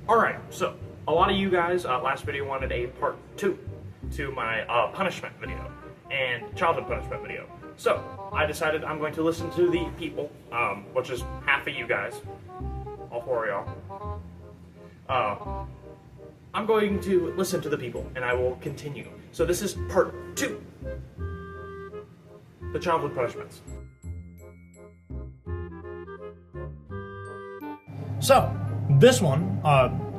Alright, so a lot of you guys last video wanted a part 2 to my punishment video and childhood punishment video. So I decided I'm going to listen to the people, which is half of you guys, all 4 of y'all. I'm going to listen to the people and I will continue. So this is part 2, the childhood punishments. So, this one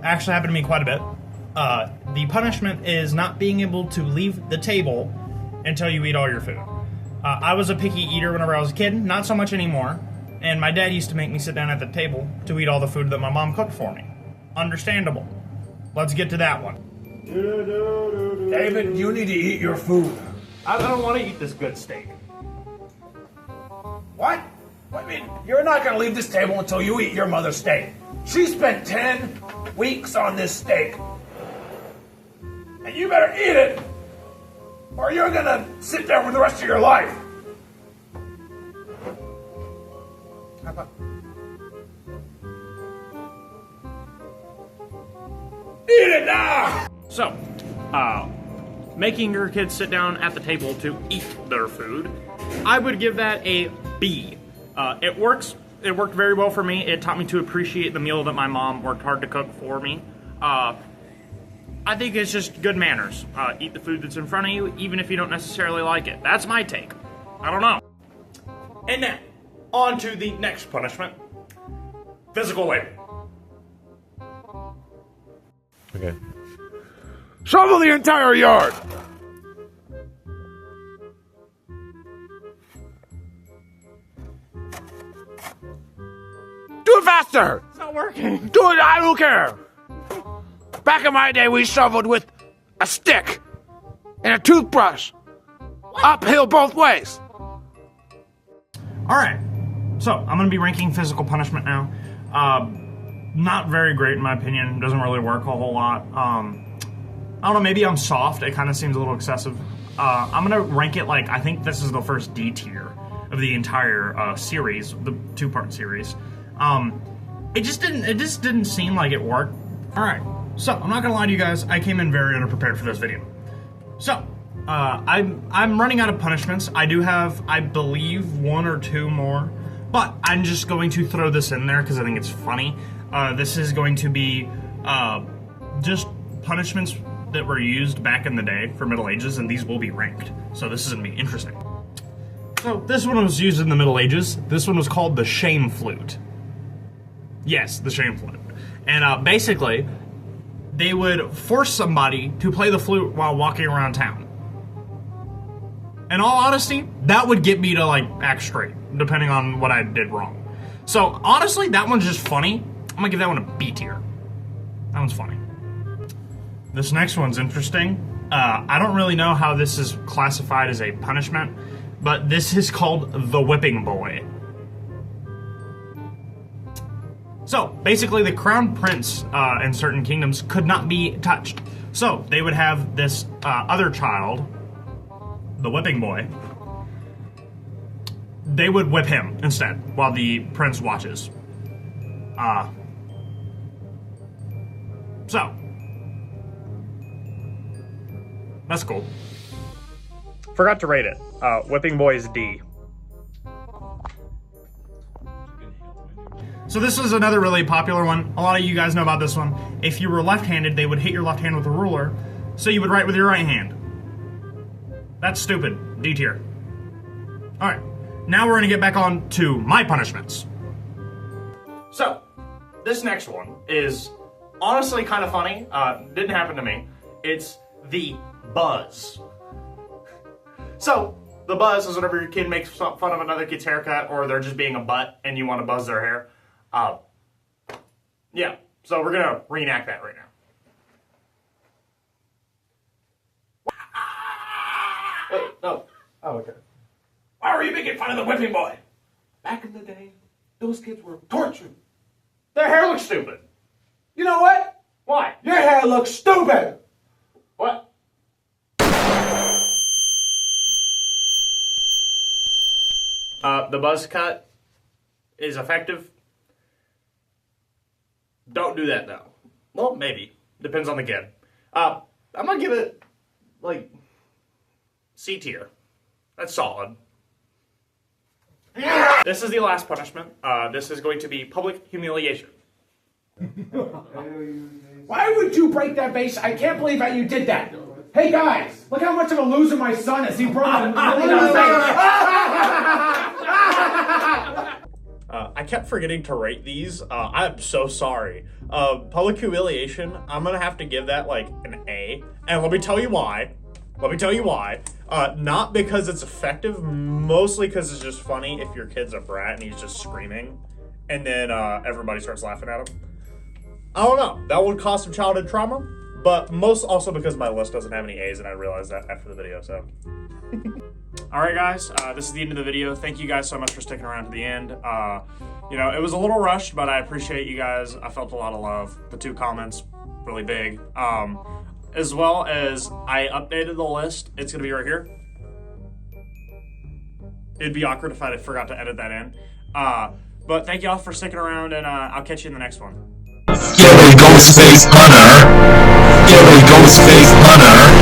actually happened to me quite a bit. The punishment is not being able to leave the table until you eat all your food. I was a picky eater whenever I was a kid, not so much anymore, and my dad used to make me sit down at the table to eat all the food that my mom cooked for me. Understandable. Let's get to that one. David, you need to eat your food. I don't want to eat this good steak. What? What do you mean? You're not going to leave this table until you eat your mother's steak. She spent 10 weeks on this steak. And you better eat it, or you're going to sit there for the rest of your life. How about... Eat it now! So, making your kids sit down at the table to eat their food, I would give that a B. It works. It worked very well for me. It taught me to appreciate the meal that my mom worked hard to cook for me. I think it's just good manners. Eat the food that's in front of you, even if you don't necessarily like it. That's my take. I don't know. And now, on to the next punishment. Physical labor. Okay. Shovel the entire yard! Do it faster! It's not working. Do it, I don't care! Back in my day, we shoveled with a stick and a toothbrush. Uphill both ways. Alright, so I'm going to be ranking physical punishment now. Not very great in my opinion. Doesn't really work a whole lot. I don't know, maybe I'm soft. It kind of seems a little excessive. I'm going to rank it like, I think this is the first D tier of the entire series, the 2-part series. It just didn't seem like it worked. Alright, so I'm not gonna lie to you guys, I came in very unprepared for this video. So, I'm running out of punishments. I do have, I believe, 1 or 2 more, but I'm just going to throw this in there because I think it's funny. This is going to be just punishments that were used back in the day for Middle Ages, and these will be ranked. So this is gonna be interesting. So this one was used in the Middle Ages. This one was called the shame flute. Yes, the shame flute. And basically, they would force somebody to play the flute while walking around town. In all honesty, that would get me to, like, act straight, depending on what I did wrong. So, honestly, that one's just funny. I'm gonna give that one a B tier. That one's funny. This next one's interesting. I don't really know how this is classified as a punishment, but this is called the whipping boy. So, basically, the crown prince in certain kingdoms could not be touched. So, they would have this other child, the whipping boy. They would whip him instead, while the prince watches. So, that's cool. Forgot to rate it. Whipping boy is D. So this is another really popular one. A lot of you guys know about this one. If you were left-handed, they would hit your left hand with a ruler, so you would write with your right hand. That's stupid. D tier. Alright, now we're gonna get back on to my punishments. So, this next one is honestly kind of funny. Didn't happen to me. It's the buzz. So, the buzz is whenever your kid makes fun of another kid's haircut, or they're just being a butt and you want to buzz their hair. Yeah, so we're gonna reenact that right now. Wait, no. Oh, okay. Why were you making fun of the whipping boy? Back in the day, those kids were tortured. Their hair looks stupid. You know what? Why? Your hair looks stupid! What? The buzz cut is effective. Don't do that though. Well, maybe. Depends on the kid. I'm gonna give it, like, C tier. That's solid. This is the last punishment. This is going to be public humiliation. Why would you break that vase? I can't believe how you did that. Hey guys, look how much of a loser my son is. He broke a I kept forgetting to rate these. I'm so sorry. Public humiliation, I'm gonna have to give that like an A. And let me tell you why. Not because it's effective, mostly because it's just funny if your kid's a brat and he's just screaming and then everybody starts laughing at him. I don't know. That would cause some childhood trauma, but most also because my list doesn't have any A's and I realized that after the video, so. Alright guys, this is the end of the video. Thank you guys so much for sticking around to the end. You know, it was a little rushed, but I appreciate you guys. I felt a lot of love. The 2 comments, really big. As well as I updated the list. It's going to be right here. It'd be awkward if I forgot to edit that in. But thank y'all for sticking around, and I'll catch you in the next one. Here we go, Space Hunter. Here we go, Space Hunter.